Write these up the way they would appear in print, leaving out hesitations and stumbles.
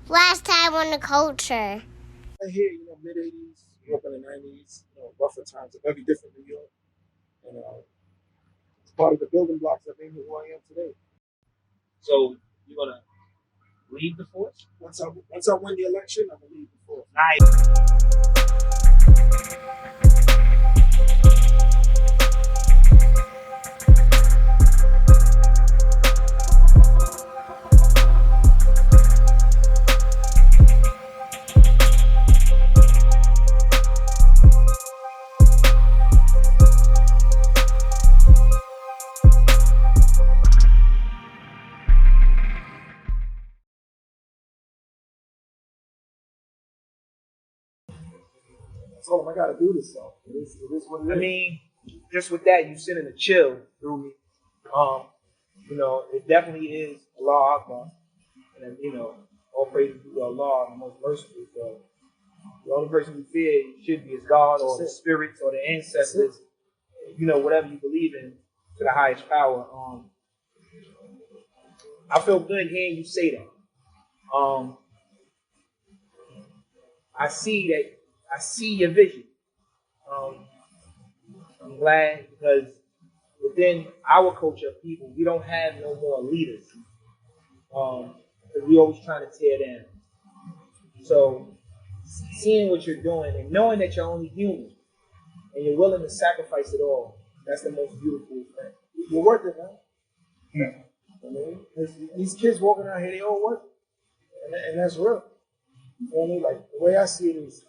Last time on the culture. I hear, mid-'80s, grew up in the '90s, rougher times, a very different New York. And it's part of the building blocks that made me who I am today. So you're gonna leave the force? Once I win the election, I'm gonna leave the force. Nice. I told him I gotta do this though. It is what it is. I mean, just with that, you sending a chill through me. It definitely is Allah Akbar. And all praise to Allah, the most merciful. So the only person you fear should be is God or the spirits or the ancestors, whatever you believe in, to the highest power. I feel good hearing you say that. I see your vision. I'm glad because within our culture of people, we don't have no more leaders. Because we always trying to tear down. So seeing what you're doing and knowing that you're only human and you're willing to sacrifice it all, that's the most beautiful thing. You're worth it, man. Yeah. I mean, these kids walking out here, they all work. And that's real. You know what I mean? Like, the way I see it is,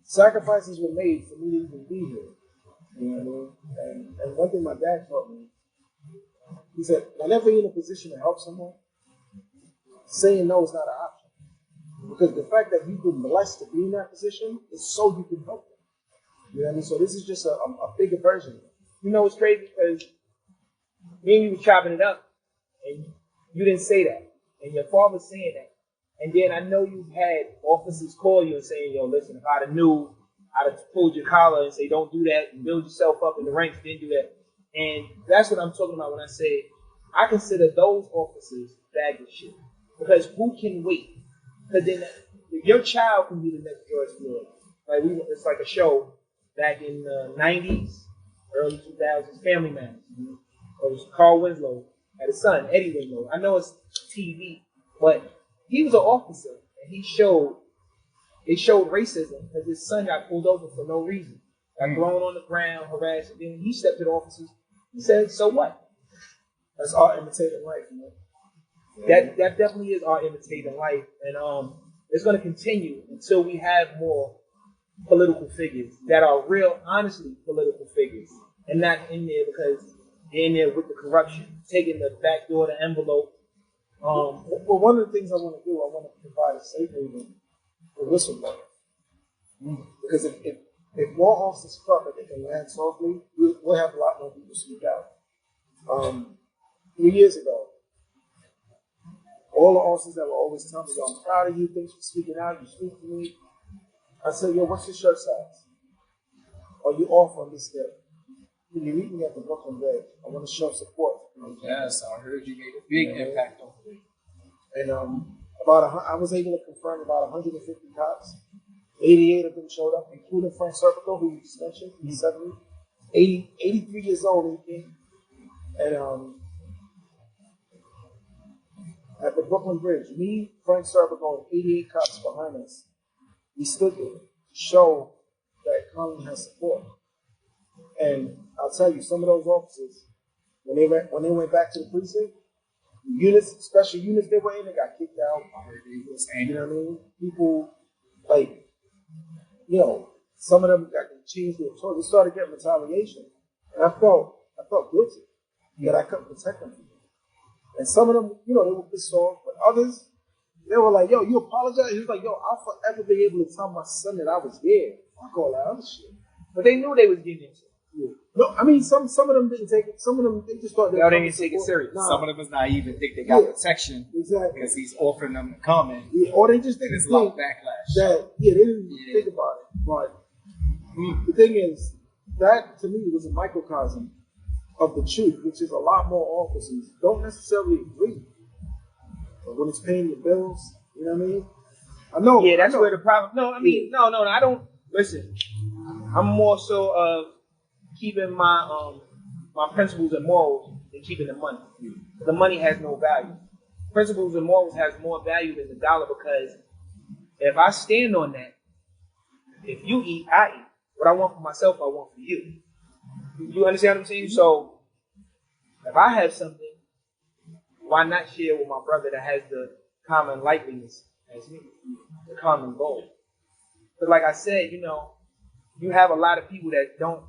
sacrifices were made for me to even be here. You know what I mean? And one thing my dad taught me, he said, whenever you're in a position to help someone, saying no is not an option. Because the fact that you've been blessed to be in that position is so you can help them. You know what I mean? So this is just a bigger version. It's crazy because me and you were chopping it up and you didn't say that. And your father's saying that. And then I know you've had officers call you and saying, yo, listen, if I'd have knew, I'd have pulled your collar and say, don't do that and build yourself up in the ranks, didn't do that. And that's what I'm talking about when I say I consider those officers bag of shit. Because who can wait? Because then your child can be the next George Floyd. It's like a show back in the 90s, early 2000s, Family Man. It was Carl Winslow had a son, Eddie Winslow. I know it's TV, but he was an officer, and it showed racism because his son got pulled over for no reason. Got thrown on the ground, harassed, and then he stepped to the officers. He said, so what? That's our imitating life, man. That definitely is our imitating life, and it's going to continue until we have more political figures that are real, honestly political figures, and not in there because they're in there with the corruption, taking the back door, the envelope. Well, one of the things I want to do, I want to provide a safe haven for whistleblowers. Because if more officers felt that they can land softly, we'll have a lot more people speak out. 3 years ago, all the officers that were always telling me, yo, I'm proud of you, thanks for speaking out, you speak to me. I said, yo, what's your shirt size? Are you off on this day? Can you meet me at the Brooklyn Bridge? I want to show support. Yes, I heard you made a big impact over there. And I was able to confirm about 150 cops. 88 of them showed up, including Frank Serpico, who you just mentioned. He's 70. 83 years old. And at the Brooklyn Bridge, me, Frank Serpico, and 88 cops behind us, we stood there to show that Conley has support. And I'll tell you, some of those officers, when they went back to the precinct, special units they were in, they got kicked out. You know what I mean? People, some of them got changed their choice. They started getting retaliation. And I felt guilty that I couldn't protect them. And some of them, they were pissed off. But others, they were like, yo, you apologize? He was like, yo, I'll forever be able to tell my son that I was there. Fuck all that other shit. But they knew they was getting into it. Yeah. No, I mean, some of them didn't take it. Some of them, they just thought they didn't take it serious. Nah. Some of them was naive and think they got protection because he's offering them to come in. Yeah, or they just didn't think a lot of backlash. They didn't think about it. But the thing is, that to me was a microcosm of the truth, which is a lot more officers don't necessarily agree. But when it's paying your bills, you know what I mean? I know. Yeah, that's I know. where the problem. No, I mean, no. I don't listen. I'm more so of keeping my my principles and morals than keeping the money. The money has no value. Principles and morals has more value than the dollar because if I stand on that, if you eat, I eat. What I want for myself, I want for you. You understand what I'm saying? So if I have something, why not share with my brother that has the common likeliness as me, the common goal? But like I said, you have a lot of people that don't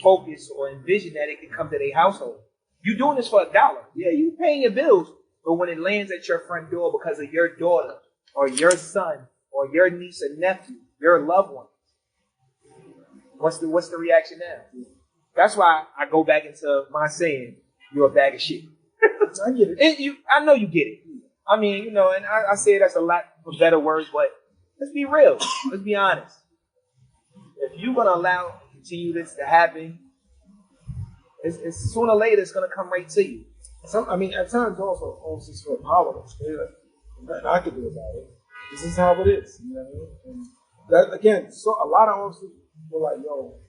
focus or envision that it can come to their household. You're doing this for $1. Yeah, you paying your bills, but when it lands at your front door because of your daughter or your son or your niece and nephew, your loved one, what's the reaction now? That's why I go back into my saying, you're a bag of shit. I get it. I know you get it. I mean, and I say that's a lot of better words, but let's be real. Let's be honest. If you're going to continue this to happen, it's sooner or later it's going to come right to you. At times also, officers feel powerless. Nothing I can do about it. This is how it is. You know what I mean? And that, again, so a lot of officers were like, yo,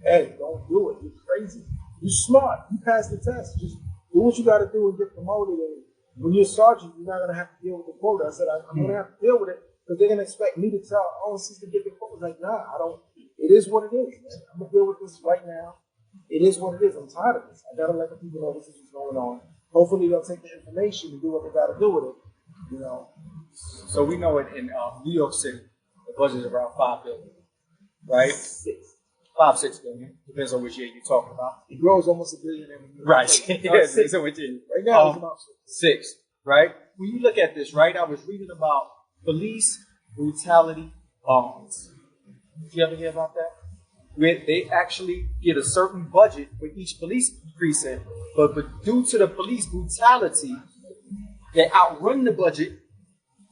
hey, don't do it. You're crazy. You're smart. You passed the test. Just do what you got to do and get promoted. And when you're a sergeant, you're not going to have to deal with the quota. I said, I'm going to have to deal with it because they're going to expect me to tell officers to get the quota. Like, nah, I don't. It is what it is, man. I'm going to deal with this right now. It is what it is. I'm tired of this. I got to let the people know this is what's going on. Hopefully they'll take the information and do what they got to do with it, So we know in New York City, the budget is around $5 billion, right? 6 billion. Depends on which year you're talking about. It grows almost $1 billion every year. Right. Yes, Six. so which year? Right now it's about 6, right? When you look at this, right, I was reading about police brutality bonds. Did you ever hear about that? Where they actually get a certain budget for each police precinct, but due to the police brutality, they outrun the budget,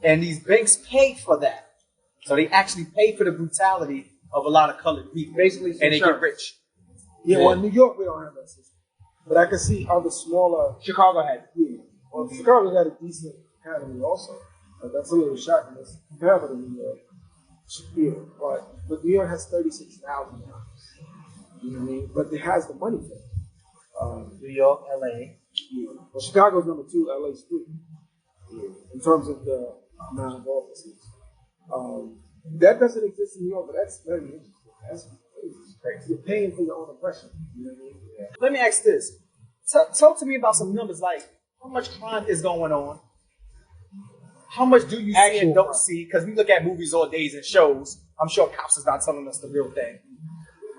and these banks pay for that. So they actually pay for the brutality of a lot of colored people, Basically, and they get rich. Yeah, well, in New York, we don't have that system. But I can see other smaller. Chicago had it. Yeah. Well, Chicago got a decent academy also. That's a little shocking. It's comparable to New York. Yeah, but New York has 36,000 now. You know what I mean? But it has the money for it. New York, LA. Yeah. Well, Chicago's number 2, LA's 3. Yeah. In terms of the amount of offices. That doesn't exist in New York, but that's very interesting. That's crazy. You're paying for your own oppression. You know what I mean? Yeah. Let me ask this. Talk to me about some numbers, like how much crime is going on? How much do you see and don't see? Because we look at movies all days and shows. I'm sure cops is not telling us the real thing.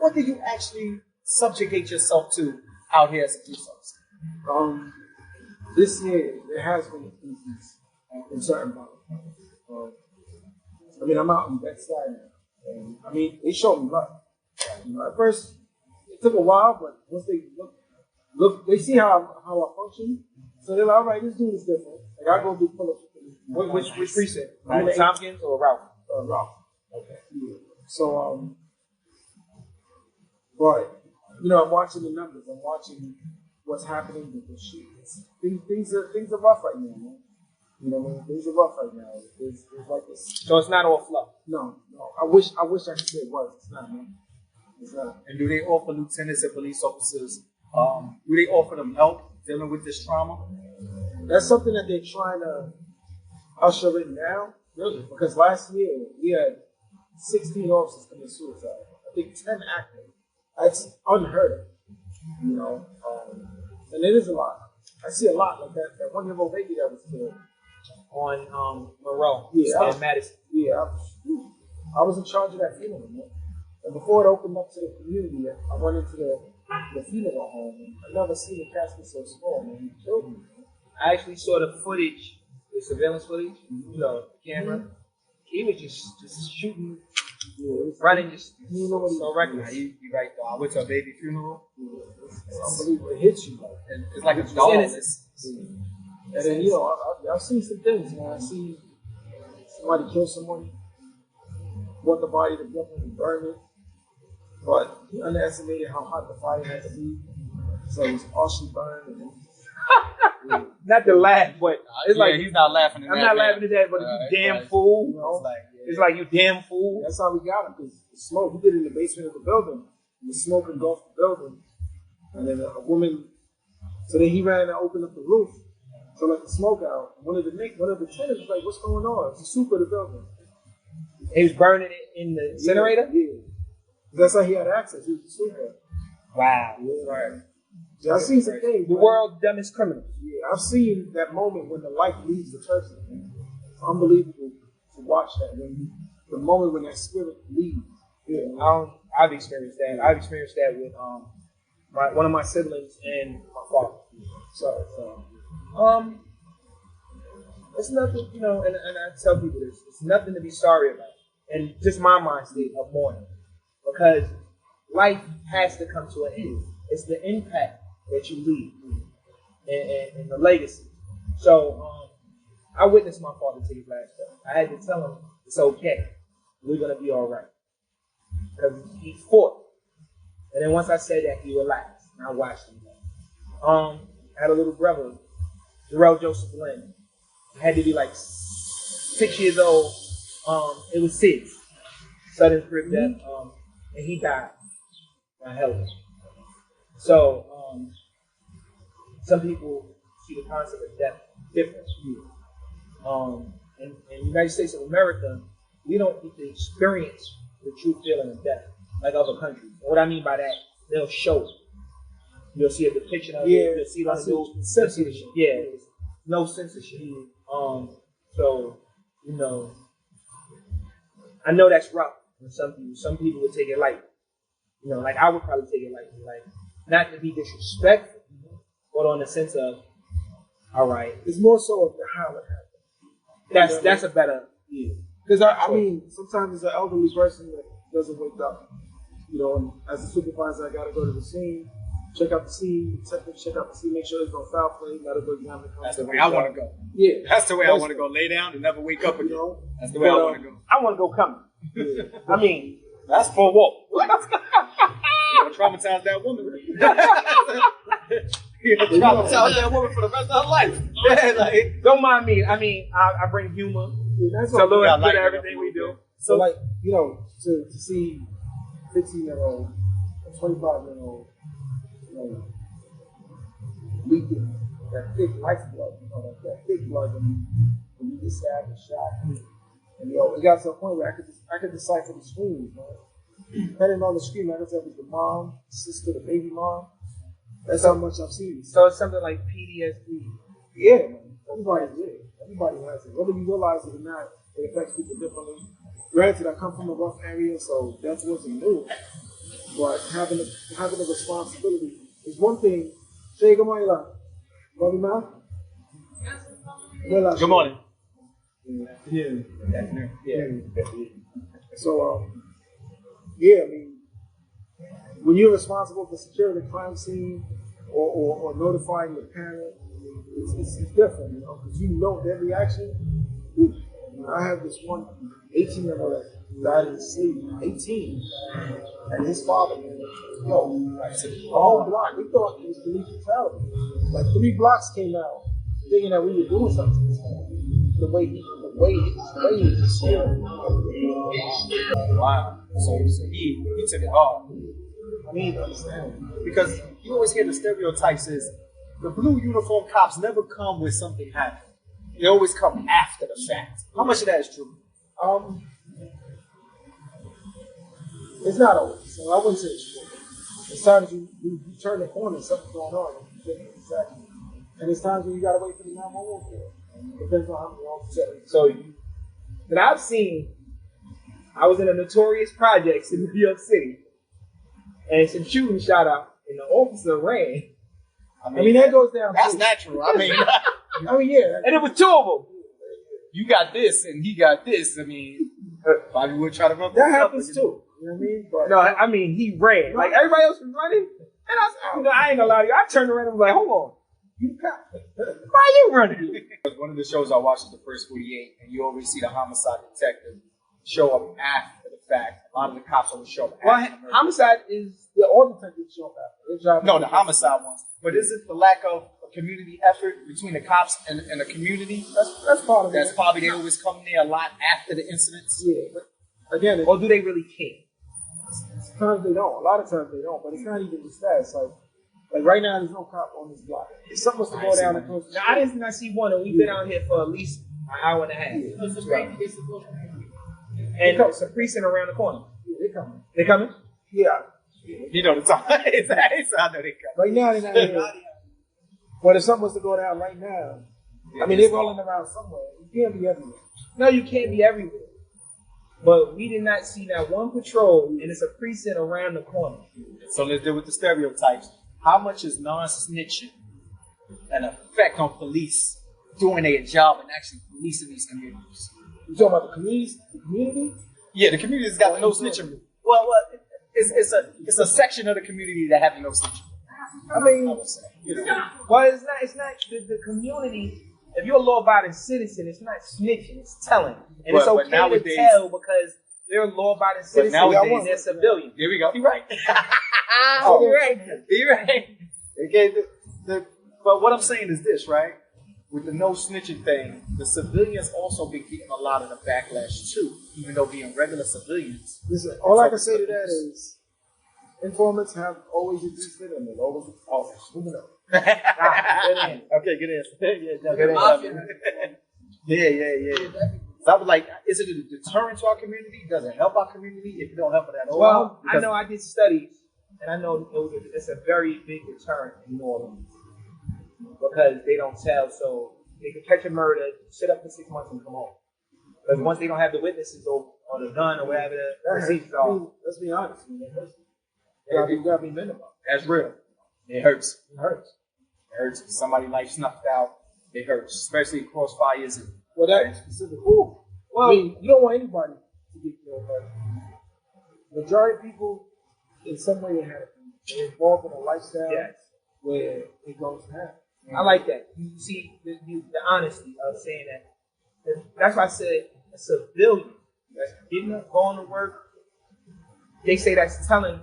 What do you actually subjugate yourself to out here as a police officer? This year, there has been an increase in certain violence. I'm out in Bed-Stuy now. And, they showed me love. At first, it took a while, but once they look, they see how I function. So they're like, all right, this dude is different. Like, I go do pull-ups. Which precinct? Like Tompkins or Ralph? Ralph. Okay. Yeah. So, but, I'm watching the numbers. I'm watching what's happening with the shootings. Things are rough right now, man. You know what I mean? Things are rough right now. There's like this. So it's not all fluff. No. I wish I could say it was. It's not, man. It's not. And do they offer lieutenants and police officers? Do they offer them help dealing with this trauma? That's something that they're trying to usher in now. Really? Because last year we had 16 officers commit suicide. I think 10 active. That's unheard of. And it is a lot. I see a lot like that. That 1-year-old baby that was killed on Monroe. Yeah, in Madison. Yeah, I was in charge of that funeral, man. And before it opened up to the community, I went into the funeral home. And I've never seen a casket so small, man. He killed me. I actually saw the footage, the surveillance footage, the camera. Mm-hmm. He was just shooting, running, just so reckless. You right though. I went to a baby funeral. It's unbelievable. It hits you like that. It's like a doll. And then, I've seen some things, man. I see somebody kill someone, want the body to definitely burn it, but he underestimated how hot the fire had to be, so it was partially burned. And not to laugh, but it's like he's not laughing at that. I'm not laughing at that, but you damn fool. It's like, you damn fool. That's how we got him, because the smoke, we did it in the basement of the building. The smoke engulfed the building. And then a woman, so then he ran and opened up the roof to let the smoke out. And one of the tenants was like, what's going on? It's the super of the building. He was burning it in the incinerator? Yeah. That's how he had access. He was the super. Wow. Yeah. Right. Yeah, I've seen some things. The world's dumbest criminals. Yeah, I've seen that moment when the light leaves the person. It's unbelievable to watch that. The moment when that spirit leaves. Yeah. I've experienced that. I've experienced that with one of my siblings and my father. So it's nothing, and I tell people this. It's nothing to be sorry about. And just my mind state of mourning, because life has to come to an end. It's the impact that you leave and the legacy. So I witnessed my father take his last breath. I had to tell him it's okay. We're gonna be all right, because he fought. And then once I said that, he relaxed, and I watched him. I had a little brother, Jarrell Joseph Lynn. I had to be like 6 years old. It was 6. Sudden crib death, and he died. I held him. So some people see the concept of death differently. In the United States of America, we don't get to experience the true feeling of death like other countries. And what I mean by that, they'll show it. You'll see a depiction of it. You'll see it on the news. Censorship. Yeah, no censorship. So I know that's rough for some people. Some people would take it light. Like I would probably take it lightly. Like, not to be disrespectful, but on the sense of, all right. It's more so of the how it happened. That's a better. Yeah. Because I mean, sometimes it's an elderly person that doesn't wake up. And as a supervisor, I got to go to the scene, check out the scene, check out the scene, make sure there's no foul play, got to go examine the content. That's the way I want to go. Yeah. That's the way I want to go. Lay down and never wake up again. That's the way I want to go. I want to go coming. Yeah. I mean, that's for a walk. You're gonna traumatize that woman. You're gonna traumatize that woman for the rest of her life. Yeah, don't mind me. I mean, I bring humor. Yeah, that's so what Lord, good at everything we do. So like, to see 15-year-old, 25-year-old, leaking that thick lifeblood, that thick blood when you get stabbed and shot. And it got to a point where I could decipher the screams, man. Depending on the scream, I could tell if it's the mom, the sister, the baby mom. That's how much I've seen. So it's something like PTSD. Yeah, man. Everybody has it. Whether you realize it or not, it affects people differently. Granted, I come from a rough area, so death wasn't new. But having a responsibility is one thing. Say good morning, love. Love you, man. Good morning. Yeah. So, I mean, when you're responsible for securing the crime scene or notifying the parent, it's different, because their reaction. I have this one 18-year-old that died in his sleep, 18, and his father, the whole block, we thought it was police brutality. Like 3 blocks came out thinking that we were doing something to this man. The way he was scared. Wow. So he took it hard. I mean, understand. Because you always hear the stereotypes is the blue uniform cops never come when something happens. They always come after the fact. How much of that is true? It's not always. So I wouldn't say it's true. There's times you turn the corner, something's going on. And there's times when you gotta wait for the 911 call. Depends on how many officers. So, that I've seen, I was in a notorious projects in New York City, and some shooting shot out, and the officer ran. I mean that goes down. That's too. Natural. I mean, yeah. And it was 2 of them. You got this, and he got this. I mean, Bobby would try to run. That happens too. You know what I mean? But, no, I mean he ran. Like everybody else was running, and I ain't gonna lie to you. I turned around and was like, "Hold on, you cop? Why are you running?" One of the shows I watched is The First 48, and you always see the homicide detective show up after the fact. A lot of the cops always show up after. Well, homicide is all detectives show up after. No, the homicide ones. But is it the lack of community effort between the cops and the community. That's part of it. That's probably they always come there a lot after the incidents. Yeah, but again, Or do they really care? sometimes they don't. A lot of times they don't. But it's not even just that. It's like right now, there's no cop on this block. If something was to go down across the Now, street, I did not see one, and we've been out here for at least an hour and a half. And it's a precinct around the corner. yeah, they coming. They coming? Yeah. You know the time. It's I know they come. Right now, they're not here. But if something was to go down right now, I mean, they're rolling around somewhere. You can't be everywhere. No, you can't be everywhere. But we did not see that one patrol, and it's a precinct around the corner. So let's deal with the stereotypes. How much is non-snitching an effect on police doing their job and actually policing these communities? You talking about the communities? The community? Yeah, the community's got the no snitching rule. Well, it's a section of the community that have the no snitching. I mean, Well, it's not the community. If you're a law-abiding citizen, it's not snitching, it's telling. And it's But okay nowadays- to tell because they're law-abiding citizens nowadays- and they're civilians. Here we go. You're right. Oh. You're right. You're right. Okay. But what I'm saying is this, right? With the no snitching thing, the civilians also been getting a lot of the backlash too, even though being regular civilians. listen, all I can say to that is informants have always existed and they'll always exist. Moving on. Okay, good answer. Yeah. So I was like, is it a deterrent to our community? Does it help our community? If it don't help it at all? Well, I know I did studies, and I know it's a very big deterrent in New Orleans because they don't tell, so they can catch a murder, sit up for 6 months, and come home. Because once they don't have the witnesses or the gun or whatever the procedures I are, mean, let's be honest. You gotta be men about it. That's real. It hurts. It hurts. It hurts. Somebody life snuffed out. It hurts, especially crossfires and. Well, that specific rule. Well, I mean, you don't want anybody to get killed, but majority of people, in some way, they're involved in a lifestyle Yes. where it goes to happen. I like that. You see the honesty of saying that. That's why I said a civilian that's getting up, going to work. They say that's telling.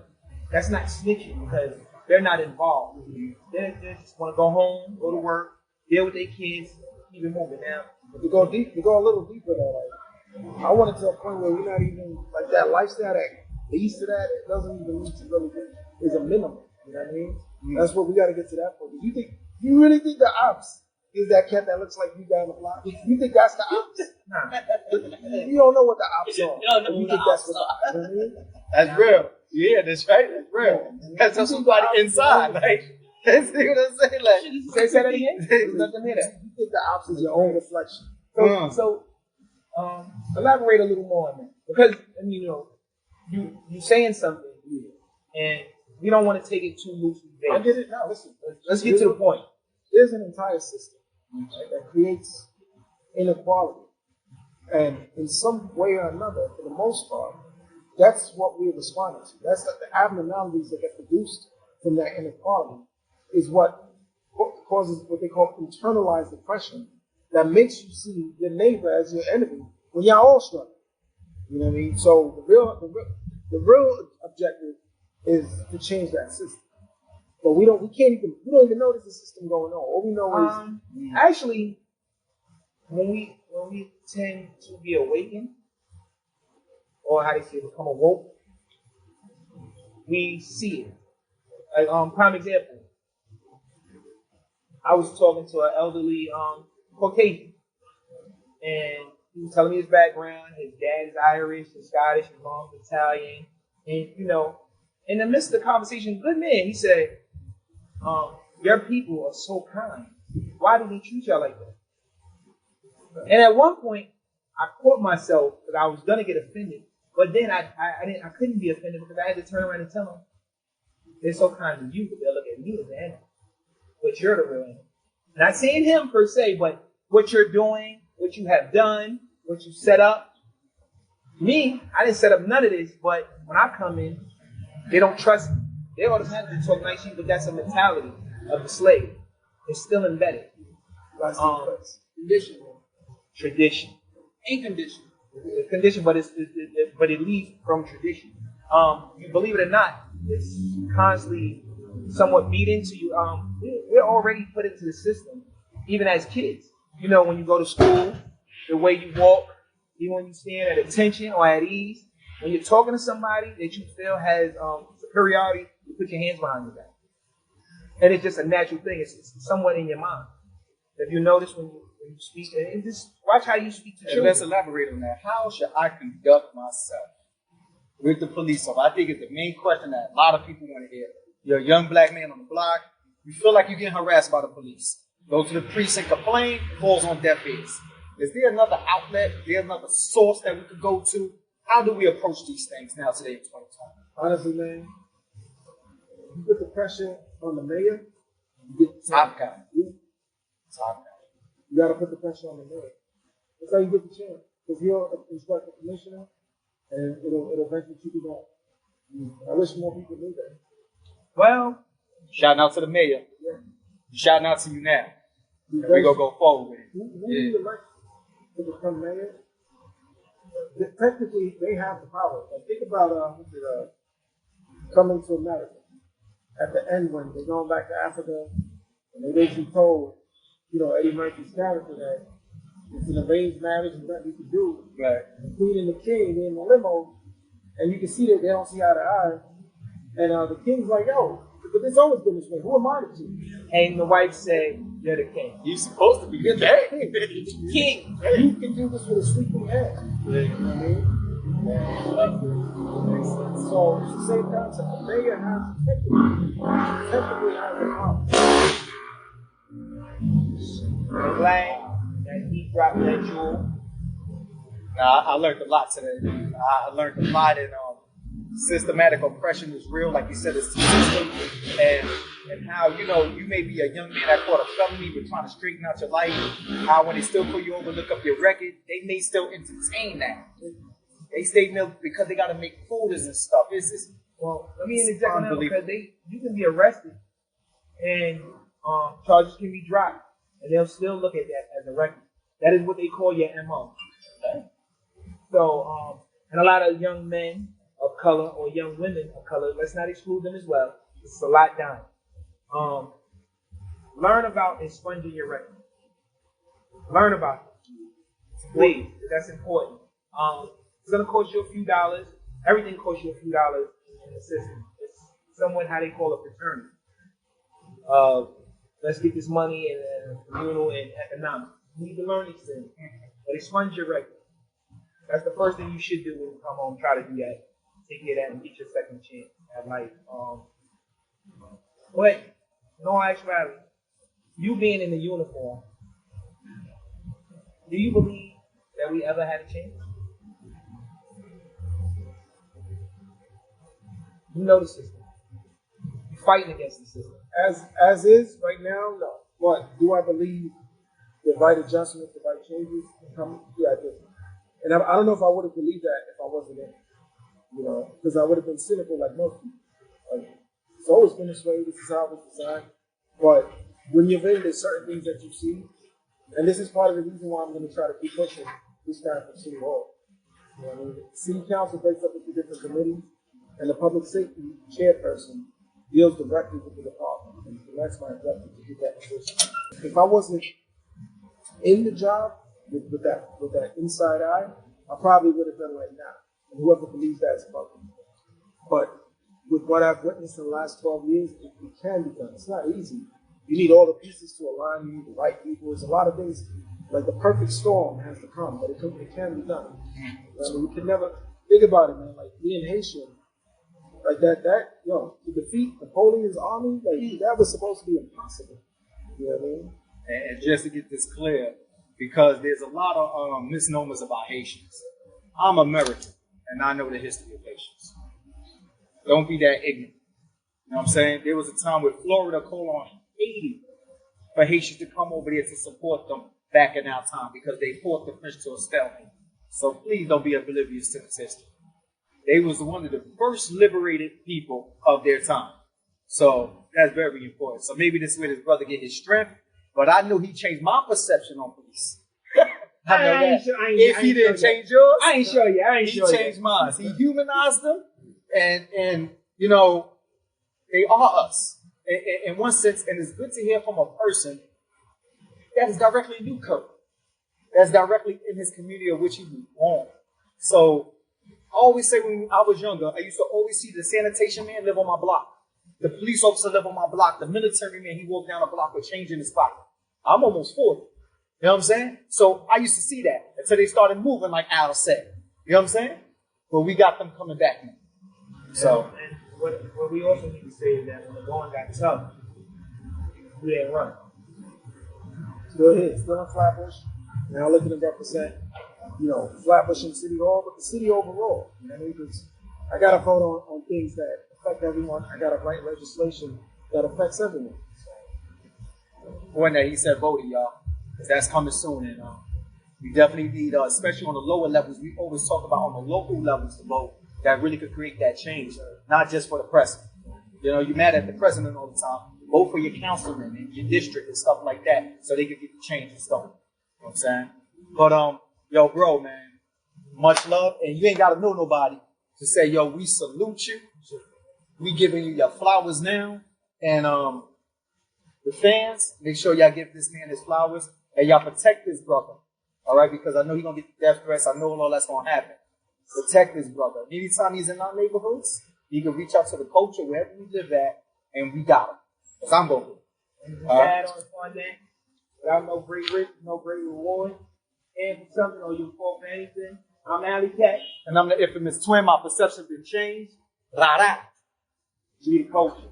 That's not snitching because they're not involved. They just want to go home, go to work, deal with their kids, keep it moving. Now, But to go deep, to go a little deeper though, like I want it to a point where we're not even like that lifestyle that leads to that. It doesn't even lead to really is a minimum. You know what I mean? That's what we got to get to that point. You really think the ops is that cat that looks like you down the block? You think that's the ops? nah. You don't know what the ops are. You don't know but what think the that's ops what the, you know what I mean? That's real. Yeah, that's right. That's real. That's somebody inside. Like, that's what I'm saying. Like, Say that again. There's nothing here. You think the ops is your own reflection. So, elaborate a little more on that because you saying something, and we don't want to take it too loosely. I get it now. Listen, Let's get to the point. There's an entire system right, that creates inequality, and in some way or another, for the most part, that's what we're responding to. That's the abnormalities that get produced from that inequality is what causes what they call internalized depression that makes you see your neighbor as your enemy when y'all all struggling. You know what I mean? So the real objective is to change that system. But we don't even know there's a system going on. All we know is Actually, when we tend to be awakened, or how they say become awoke, we see it. Like prime example, I was talking to an elderly Caucasian, and he was telling me his background. His dad is Irish, his Scottish, his mom's Italian, and in the midst of the conversation, good man, he said, your people are so kind. Why do they treat y'all like that? And at one point, I caught myself that I was gonna get offended, but then I couldn't be offended because I had to turn around and tell them, they're so kind to you, but they'll look at me as an enemy. But you're the real enemy. Not saying him per se, but what you're doing, what you have done, what you set up. Me, I didn't set up none of this, but when I come in, they don't trust me. They automatically talk nice to you, but that's a mentality of the slave. It's still embedded. Tradition. Ain't condition. Condition, but it leads from tradition. You believe it or not, it's constantly somewhat beat into you. We're already put into the system, even as kids. You know, when you go to school, the way you walk, even when you stand at attention or at ease, when you're talking to somebody that you feel has superiority, you put your hands behind your back. And it's just a natural thing. It's somewhat in your mind. If you notice when you speak, and just watch how you speak to children. Let's elaborate on that. How should I conduct myself with the police officer? I think it's the main question that a lot of people want to hear. You're a young black man on the block. You feel like you're getting harassed by the police. Go to the precinct, complain, falls on deaf ears. Is there another outlet? Is there another source that we could go to? How do we approach these things now today in 2020? Honestly, man, you put the pressure on the mayor, you get the Top guy. Yeah. Top guy. You got to put the pressure on the mayor. That's how you get the chance. Because he'll instruct the commissioner, and it'll eventually keep you going. I wish more people knew that. Well, shouting out to the mayor. Yeah. Shouting out to you now. And we're going to go forward with it. Who you elect to become mayor? Technically, they have the power. Like, think about Coming to America. At the end, when they're going back to Africa, and they basically told, Eddie Murphy's character that it's an arranged marriage and nothing you can do. Right. The Queen and the King, they're in the limo, and you can see that they don't see eye to eye. And the King's like, yo, but it's always been this way. Who am I to choose? and the wife said, "You're the king." You're supposed to be the king. King. You can do this with a sweeping hand. You know what I mean? So it's the same concept. The mayor has technically has the power. I'm glad that he dropped that jewel. I learned a lot today. I learned a lot in systematic oppression is real, like you said, it's the system, and how you may be a young man that caught a felony but trying to straighten out your life. How when they still pull you over, look up your record, they may still entertain that. They stay milk because they got to make quotas and stuff. It's Well, let me interject on that because you can be arrested and charges can be dropped, and they'll still look at that as a record. That is what they call your MO. Okay? So, and a lot of young men of color or young women of color, let's not exclude them as well. It's a lot done. Learn about expunging your record. Learn about it. Please, that's important. It's going to cost you a few dollars. Everything costs you a few dollars in the system. It's somewhat how they call it fraternity. Let's get this money in communal and economic. You need to learn these things. But expunge your record. That's the first thing you should do when you come home. Try to do that. Take care of that and get your second chance at life. But in all actuality, you being in the uniform, do you believe that we ever had a chance? You know the system. You're fighting against the system. As is right now, no. But do I believe the right adjustments, the right changes can come? Yeah, I do. And I don't know if I would have believed that if I wasn't in it. Because I would have been cynical like most people. Like, it's always been this way. This is how it was designed. But when you're in, there's certain things that you see. And this is part of the reason why I'm going to try to keep pushing this time for City Hall. You know what I mean? City Council breaks up into different committees, and the public safety chairperson deals directly with the department. And that's my objective, to get that position. If I wasn't in the job with that inside eye, I probably would have done right now. And whoever believes that's about them. But with what I've witnessed in the last 12 years, it can be done. It's not easy. You need all the pieces to align. You need the right people. There's a lot of things, like the perfect storm has to come, but it can be done. I mean, you can never think about it, man. Like being Haitian, like to defeat Napoleon's army, like that was supposed to be impossible. You know what I mean? And just to get this clear, because there's a lot of misnomers about Haitians. I'm American, and I know the history of Haitians. Don't be that ignorant. You know what I'm saying? There was a time where Florida called on Haiti for Haitians to come over there to support them back in our time because they fought the French to a stalemate. So please don't be oblivious to this history. They was one of the first liberated people of their time. So that's very important. So maybe this is where his brother get his strength, but I knew he changed my perception on police. I know that. If he didn't change yours, I ain't sure yet. He changed mine. He humanized them, and they are us. in one sense, and it's good to hear from a person that is directly knew Kurt, that's directly in his community of which he was born. So I always say when I was younger, I used to always see the sanitation man live on my block, the police officer live on my block, the military man, he walked down the block with change in his pocket. I'm almost 40. You know what I'm saying? So I used to see that until they started moving like Al said. You know what I'm saying? But we got them coming back now. So. And what we also need to say is that when the going got tough, we didn't run. Still here, still in Flatbush. Now looking to represent, Flatbush and City Hall, but the city overall. You know what I mean? Because I got to vote on things that affect everyone. I got to write legislation that affects everyone. When that he said voting, y'all, 'cause that's coming soon, and we definitely need, especially on the lower levels. We always talk about on the local levels to vote that really could create that change, not just for the president. You're mad at the president all the time. Vote for your councilman in your district and stuff like that, so they could get the change and stuff. You know what I'm saying? But yo, bro, man, much love, and you ain't gotta know nobody to say, yo, we salute you. We giving you your flowers now, and the fans, make sure y'all give this man his flowers, and y'all protect this brother. All right, because I know he's gonna get death threats. I know all that's gonna happen. Protect this brother. Anytime he's in our neighborhoods, you can reach out to the culture wherever we live at, and we got him. Because I'm going to. Bad on one day, without no great risk, no great reward, and for something or you fall for anything. I'm Alley Cat. And I'm the infamous twin. My perception been changed. Rara. We the culture.